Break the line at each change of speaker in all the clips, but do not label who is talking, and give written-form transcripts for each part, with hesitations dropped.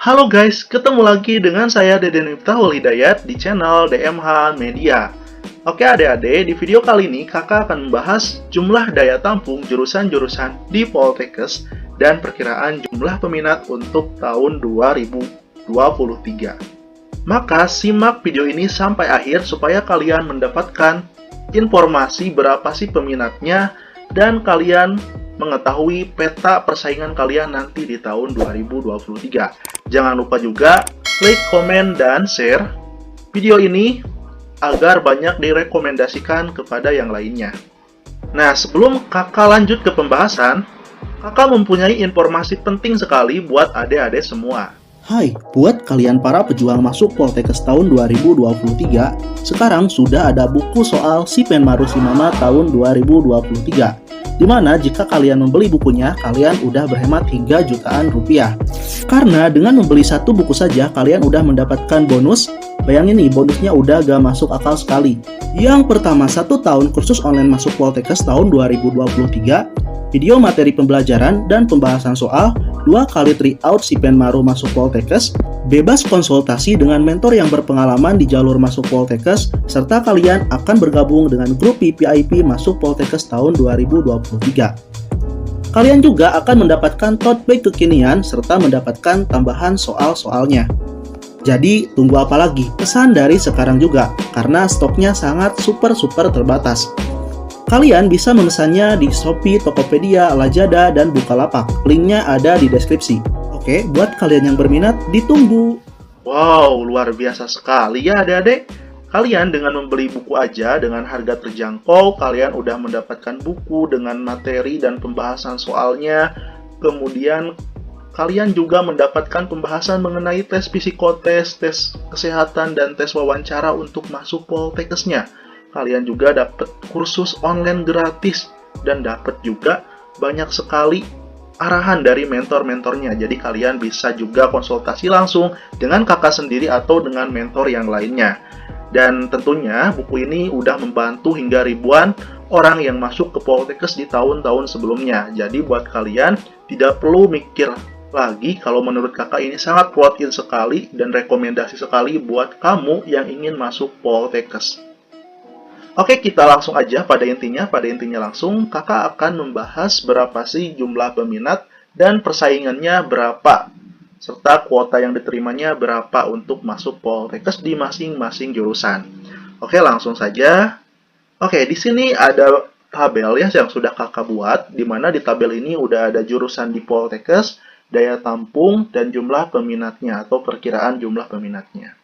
Halo guys, ketemu lagi dengan saya Deden Miftahul Hidayat di channel DMH Media. Oke adik-adik, di video kali ini kakak akan membahas jumlah daya tampung jurusan-jurusan di Poltekkes dan perkiraan jumlah peminat untuk tahun 2023. Maka simak video ini sampai akhir supaya kalian mendapatkan informasi berapa sih peminatnya dan kalian mengetahui peta persaingan kalian nanti di tahun 2023. Jangan lupa juga like, komen, dan share video ini agar banyak direkomendasikan kepada yang lainnya. Nah, sebelum kakak lanjut ke pembahasan, kakak mempunyai informasi penting sekali buat adik-adik semua.
Hai, buat kalian para pejuang masuk Poltekkes tahun 2023, sekarang sudah ada buku soal Si Penmaru Simama tahun 2023. Dimana jika kalian membeli bukunya, kalian udah berhemat hingga jutaan rupiah. Karena dengan membeli satu buku saja, kalian udah mendapatkan bonus. Bayangin nih, bonusnya udah gak masuk akal sekali. Yang pertama, 1 tahun kursus online masuk Poltekkes tahun 2023, video materi pembelajaran dan pembahasan soal, 2 kali tryout Si Penmaru masuk Poltekkes, bebas konsultasi dengan mentor yang berpengalaman di jalur masuk Poltekkes, serta kalian akan bergabung dengan grup VVIP masuk Poltekkes tahun 2023. Kalian juga akan mendapatkan tote bag kekinian serta mendapatkan tambahan soal-soalnya. Jadi tunggu apa lagi? Pesan dari sekarang juga, karena stoknya sangat super terbatas. Kalian bisa memesannya di Shopee, Tokopedia, Lazada, dan Bukalapak. Linknya ada di deskripsi. Oke, buat kalian yang berminat, ditunggu.
Wow, luar biasa sekali ya adik-adik. Kalian dengan membeli buku aja dengan harga terjangkau, kalian udah mendapatkan buku dengan materi dan pembahasan soalnya. Kemudian kalian juga mendapatkan pembahasan mengenai tes psikotes, tes kesehatan, dan tes wawancara untuk masuk Poltekkesnya. Kalian juga dapat kursus online gratis dan dapat juga banyak sekali arahan dari mentor-mentornya. Jadi kalian bisa juga konsultasi langsung dengan kakak sendiri atau dengan mentor yang lainnya. Dan tentunya buku ini udah membantu hingga ribuan orang yang masuk ke Poltekkes di tahun-tahun sebelumnya. Jadi buat kalian tidak perlu mikir lagi, kalau menurut kakak ini sangat worth it sekali dan rekomendasi sekali buat kamu yang ingin masuk Poltekkes. Oke, kita langsung aja pada intinya. Pada intinya langsung, kakak akan membahas berapa sih jumlah peminat dan persaingannya berapa, serta kuota yang diterimanya berapa untuk masuk Poltekkes di masing-masing jurusan. Oke, langsung saja. Oke, di sini ada tabel ya yang sudah kakak buat, di mana di tabel ini udah ada jurusan di Poltekkes, daya tampung, dan jumlah peminatnya atau perkiraan jumlah peminatnya.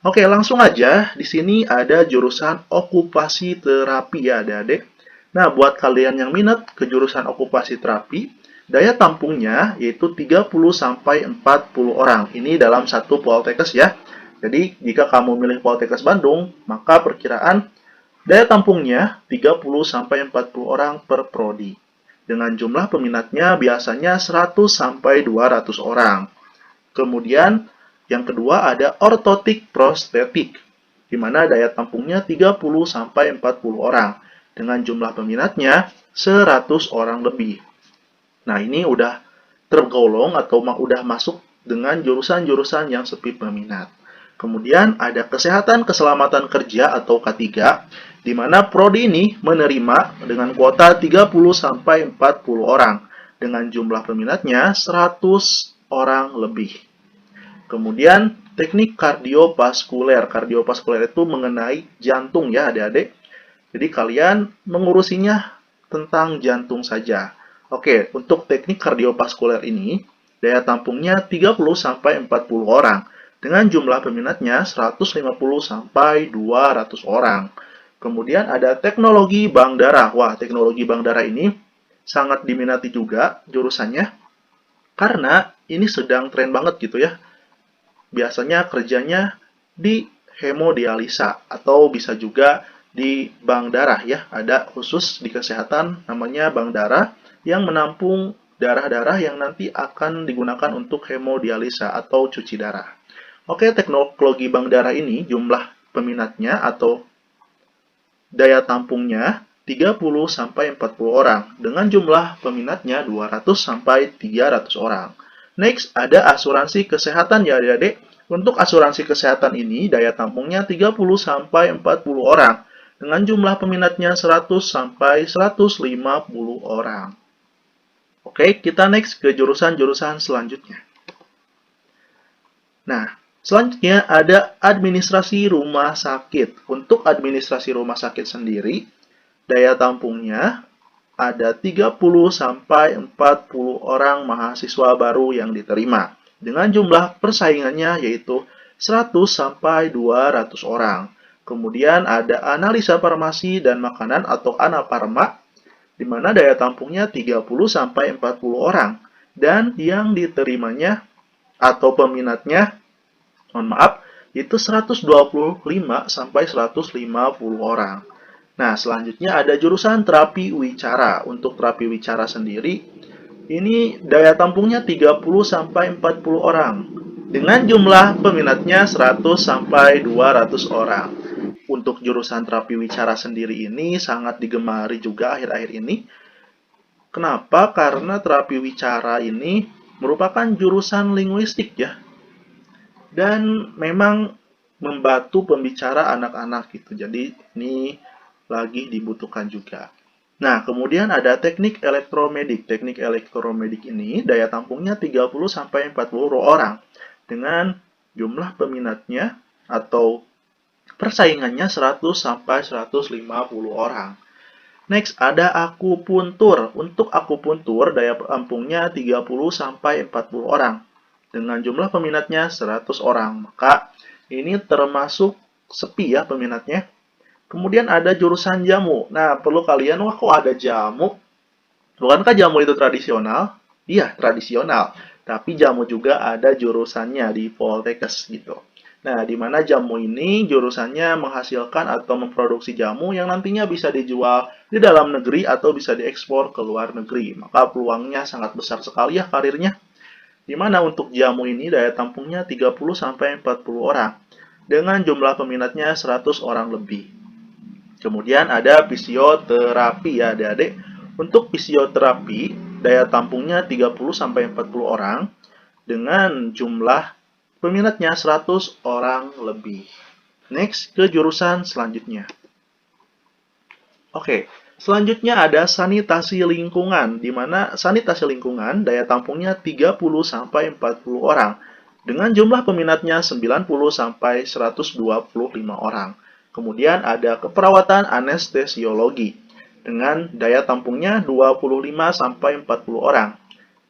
Oke, langsung aja. Di sini ada jurusan okupasi terapi ya, adik-adik. Nah, buat kalian yang minat ke jurusan okupasi terapi, daya tampungnya yaitu 30-40 orang. Ini dalam satu Poltekkes ya. Jadi, jika kamu milih Poltekkes Bandung, maka perkiraan daya tampungnya 30-40 orang per prodi. Dengan jumlah peminatnya biasanya 100-200 orang. Kemudian, yang kedua ada ortotik prostetik, di mana daya tampungnya 30-40 orang, dengan jumlah peminatnya 100 orang lebih. Nah, ini udah tergolong atau udah masuk dengan jurusan-jurusan yang sepi peminat. Kemudian ada kesehatan keselamatan kerja atau K3, di mana prodi ini menerima dengan kuota 30-40 orang, dengan jumlah peminatnya 100 orang lebih. Kemudian teknik kardiovaskuler. Kardiovaskuler itu mengenai jantung ya adik-adik. Jadi kalian mengurusinya tentang jantung saja. Oke, untuk teknik kardiovaskuler ini, daya tampungnya 30-40 orang. Dengan jumlah peminatnya 150-200 orang. Kemudian ada teknologi bank darah. Wah, teknologi bank darah ini sangat diminati juga jurusannya. Karena ini sedang tren banget gitu ya. Biasanya kerjanya di hemodialisa atau bisa juga di bank darah ya. Ada khusus di kesehatan namanya bank darah yang menampung darah-darah yang nanti akan digunakan untuk hemodialisa atau cuci darah. Oke, teknologi bank darah ini jumlah peminatnya atau daya tampungnya 30-40 orang dengan jumlah peminatnya 200-300 orang. Next, ada asuransi kesehatan ya adik-adik. Untuk asuransi kesehatan ini, daya tampungnya 30-40 orang. Dengan jumlah peminatnya 100-150 orang. Oke, kita next ke jurusan-jurusan selanjutnya. Nah, selanjutnya ada administrasi rumah sakit. Untuk administrasi rumah sakit sendiri, daya tampungnya ada 30-40 orang mahasiswa baru yang diterima. Dengan jumlah persaingannya yaitu 100-200 orang. Kemudian ada analisa farmasi dan makanan atau Anafarma, di mana daya tampungnya 30-40 orang. Dan yang diterimanya atau peminatnya, itu 125-150 orang. Nah, selanjutnya ada jurusan terapi wicara. Untuk terapi wicara sendiri, ini daya tampungnya 30-40 orang. Dengan jumlah peminatnya 100-200 orang. Untuk jurusan terapi wicara sendiri ini sangat digemari juga akhir-akhir ini. Kenapa? Karena terapi wicara ini merupakan jurusan linguistik ya. Dan memang membantu pembicara anak-anak gitu. Jadi ini lagi dibutuhkan juga. Nah, kemudian ada teknik elektromedik. Teknik elektromedik ini daya tampungnya 30-40 orang dengan jumlah peminatnya atau persaingannya 100-150 orang. Next, ada akupuntur. Untuk akupuntur, daya tampungnya 30-40 orang dengan jumlah peminatnya 100 orang. Maka ini termasuk sepi ya peminatnya. Kemudian ada jurusan jamu. Nah, perlu kalian, wah kok ada jamu? Bukankah jamu itu tradisional? Iya, tradisional. Tapi jamu juga ada jurusannya di Poltekkes gitu. Nah, di mana jamu ini jurusannya menghasilkan atau memproduksi jamu yang nantinya bisa dijual di dalam negeri atau bisa diekspor ke luar negeri. Maka peluangnya sangat besar sekali ya karirnya. Di mana untuk jamu ini daya tampungnya 30-40 orang. Dengan jumlah peminatnya 100 orang lebih. Kemudian ada fisioterapi ya adik-adik. Untuk fisioterapi, daya tampungnya 30-40 orang dengan jumlah peminatnya 100 orang lebih. Next, ke jurusan selanjutnya. Oke, selanjutnya ada sanitasi lingkungan, di mana sanitasi lingkungan daya tampungnya 30-40 orang dengan jumlah peminatnya 90-125 orang. Kemudian ada keperawatan anestesiologi dengan daya tampungnya 25-40 orang.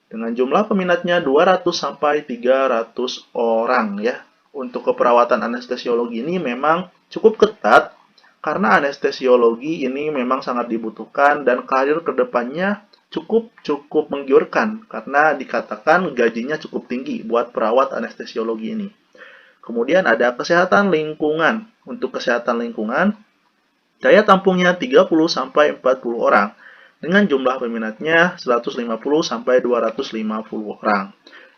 Dengan jumlah peminatnya 200-300 orang ya. Untuk keperawatan anestesiologi ini memang cukup ketat karena anestesiologi ini memang sangat dibutuhkan dan karir kedepannya cukup menggiurkan karena dikatakan gajinya cukup tinggi buat perawat anestesiologi ini. Kemudian ada kesehatan lingkungan. Untuk kesehatan lingkungan, daya tampungnya 30-40 orang. Dengan jumlah peminatnya 150-250 orang.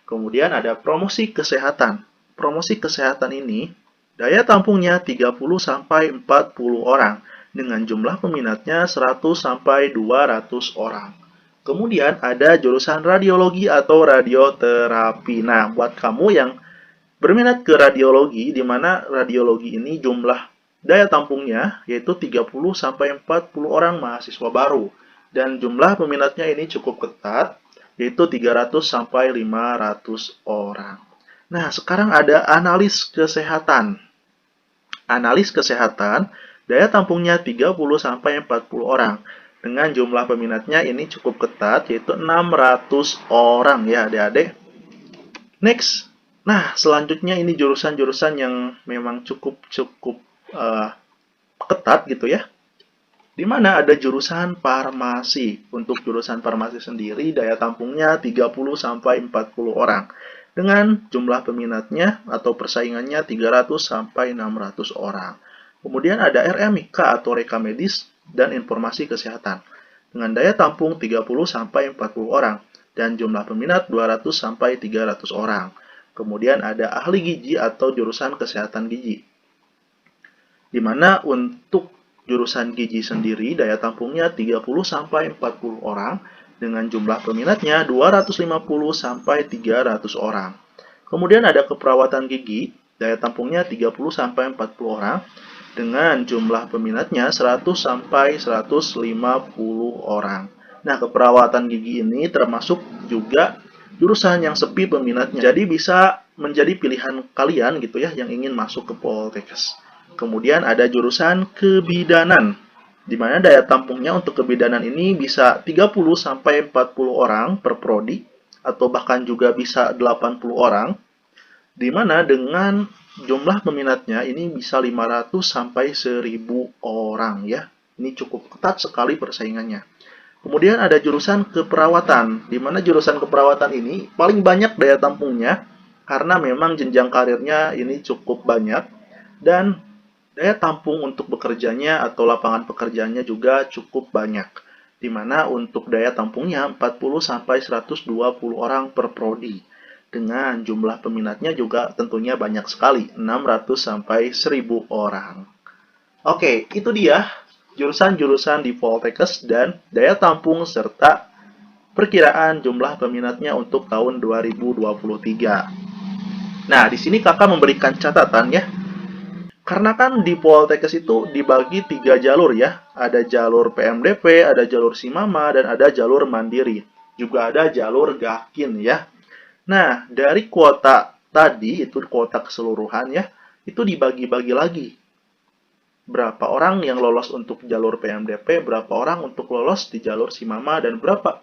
Kemudian ada promosi kesehatan. Promosi kesehatan ini, daya tampungnya 30-40 orang. Dengan jumlah peminatnya 100-200 orang. Kemudian ada jurusan radiologi atau radioterapi. Nah, buat kamu yang berminat ke radiologi, di mana radiologi ini jumlah daya tampungnya yaitu 30-40 orang mahasiswa baru. Dan jumlah peminatnya ini cukup ketat, yaitu 300-500 orang. Nah, sekarang ada analis kesehatan. Analis kesehatan, daya tampungnya 30-40 orang. Dengan jumlah peminatnya ini cukup ketat, yaitu 600 orang ya adik-adik. Next. Nah, selanjutnya ini jurusan-jurusan yang memang cukup ketat gitu ya. Di mana ada jurusan farmasi. Untuk jurusan farmasi sendiri daya tampungnya 30-40 orang. Dengan jumlah peminatnya atau persaingannya 300-600 orang. Kemudian ada RMIK atau Reka Medis dan Informasi Kesehatan. Dengan daya tampung 30-40 orang dan jumlah peminat 200-300 orang. Kemudian ada ahli gizi atau jurusan kesehatan gizi. Di mana untuk jurusan gizi sendiri daya tampungnya 30-40 orang dengan jumlah peminatnya 250 sampai 300 orang. Kemudian ada keperawatan gigi, daya tampungnya 30 sampai 40 orang dengan jumlah peminatnya 100 sampai 150 orang. Nah, keperawatan gigi ini termasuk juga jurusan yang sepi peminatnya. Jadi bisa menjadi pilihan kalian gitu ya yang ingin masuk ke Poltekkes. Kemudian ada jurusan kebidanan, di mana daya tampungnya untuk kebidanan ini bisa 30 sampai 40 orang per prodi atau bahkan juga bisa 80 orang, di mana dengan jumlah peminatnya ini bisa 500 sampai 1000 orang ya. Ini cukup ketat sekali persaingannya. Kemudian ada jurusan keperawatan, di mana jurusan keperawatan ini paling banyak daya tampungnya karena memang jenjang karirnya ini cukup banyak dan daya tampung untuk bekerjanya atau lapangan pekerjaannya juga cukup banyak. Di mana untuk daya tampungnya 40 sampai 120 orang per prodi. Dengan jumlah peminatnya juga tentunya banyak sekali, 600 sampai 1000 orang. Oke, itu dia jurusan-jurusan di Poltekkes dan daya tampung serta perkiraan jumlah peminatnya untuk tahun 2023. Nah, di sini kakak memberikan catatan ya. Karena kan di Poltekkes itu dibagi 3 jalur ya. Ada jalur PMDP, ada jalur Simama, dan ada jalur Mandiri. Juga ada jalur Gakin ya. Nah, dari kuota tadi, itu kuota keseluruhan ya, itu dibagi-bagi lagi. Berapa orang yang lolos untuk jalur PMDP, berapa orang untuk lolos di jalur Simama, dan berapa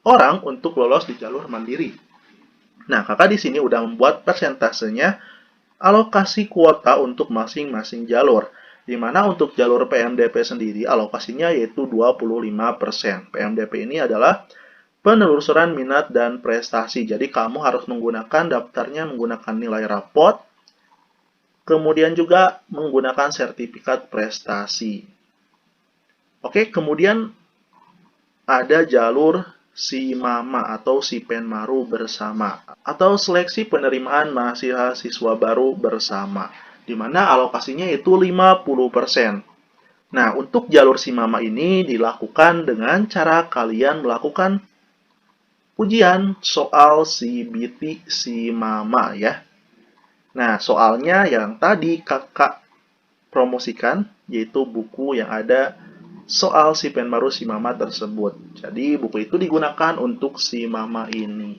orang untuk lolos di jalur Mandiri. Nah, kakak di sini udah membuat persentasenya alokasi kuota untuk masing-masing jalur. Di mana untuk jalur PMDP sendiri alokasinya yaitu 25%. PMDP ini adalah penelusuran minat dan prestasi. Jadi kamu harus menggunakan daftarnya menggunakan nilai rapot, kemudian juga menggunakan sertifikat prestasi. Oke, kemudian ada jalur Simama atau Sipenmaru bersama atau seleksi penerimaan mahasiswa baru bersama, di mana alokasinya itu 50%. Nah, untuk jalur Simama ini dilakukan dengan cara kalian melakukan ujian soal CBT Simama ya. Nah, soalnya yang tadi kakak promosikan, yaitu buku yang ada soal Sipenmaru Simama tersebut. Jadi, buku itu digunakan untuk Simama ini.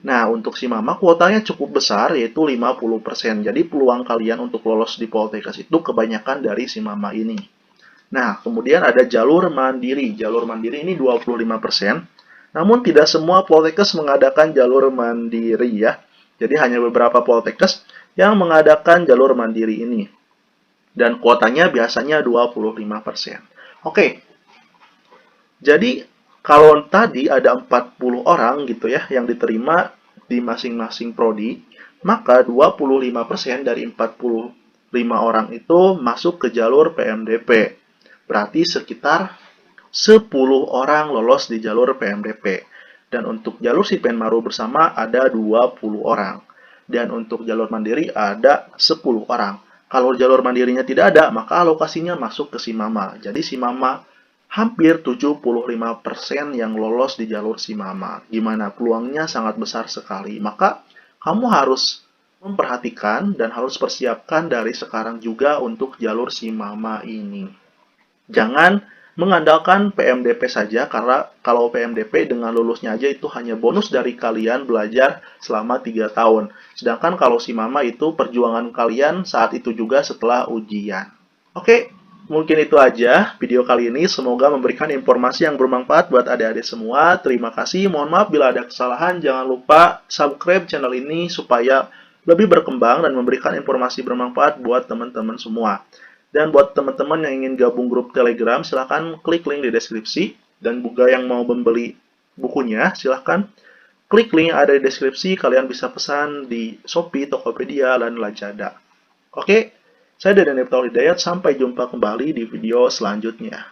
Nah, untuk Simama kuotanya cukup besar, yaitu 50%. Jadi, peluang kalian untuk lolos di Poltekkes itu kebanyakan dari Simama ini. Nah, kemudian ada jalur Mandiri. Jalur Mandiri ini 25%. Namun, tidak semua Poltekkes mengadakan jalur Mandiri ya. Jadi, hanya beberapa Poltekkes yang mengadakan jalur Mandiri ini. Dan kuotanya biasanya 25%. Oke, jadi kalau tadi ada 40 orang gitu ya yang diterima di masing-masing prodi, maka 25% dari 45 orang itu masuk ke jalur PMDP. Berarti sekitar 10 orang lolos di jalur PMDP. Dan untuk jalur Sipenmaru bersama ada 20 orang. Dan untuk jalur Mandiri ada 10 orang. Kalau jalur mandirinya tidak ada, maka alokasinya masuk ke Simama. Jadi Simama hampir 75% yang lolos di jalur Simama. Gimana? Peluangnya sangat besar sekali. Maka kamu harus memperhatikan dan harus persiapkan dari sekarang juga untuk jalur Simama ini. Jangan mengandalkan PMDP saja, karena kalau PMDP dengan lulusnya aja itu hanya bonus dari kalian belajar selama 3 tahun. Sedangkan kalau Simama itu perjuangan kalian saat itu juga setelah ujian. Oke, mungkin itu aja video kali ini. Semoga memberikan informasi yang bermanfaat buat adik-adik semua. Terima kasih, mohon maaf bila ada kesalahan. Jangan lupa subscribe channel ini supaya lebih berkembang dan memberikan informasi bermanfaat buat teman-teman semua. Dan buat teman-teman yang ingin gabung grup Telegram, silahkan klik link di deskripsi. Dan juga yang mau membeli bukunya, silahkan klik link yang ada di deskripsi. Kalian bisa pesan di Shopee, Tokopedia, dan Lazada. Oke, saya Deden Hidayat. Sampai jumpa kembali di video selanjutnya.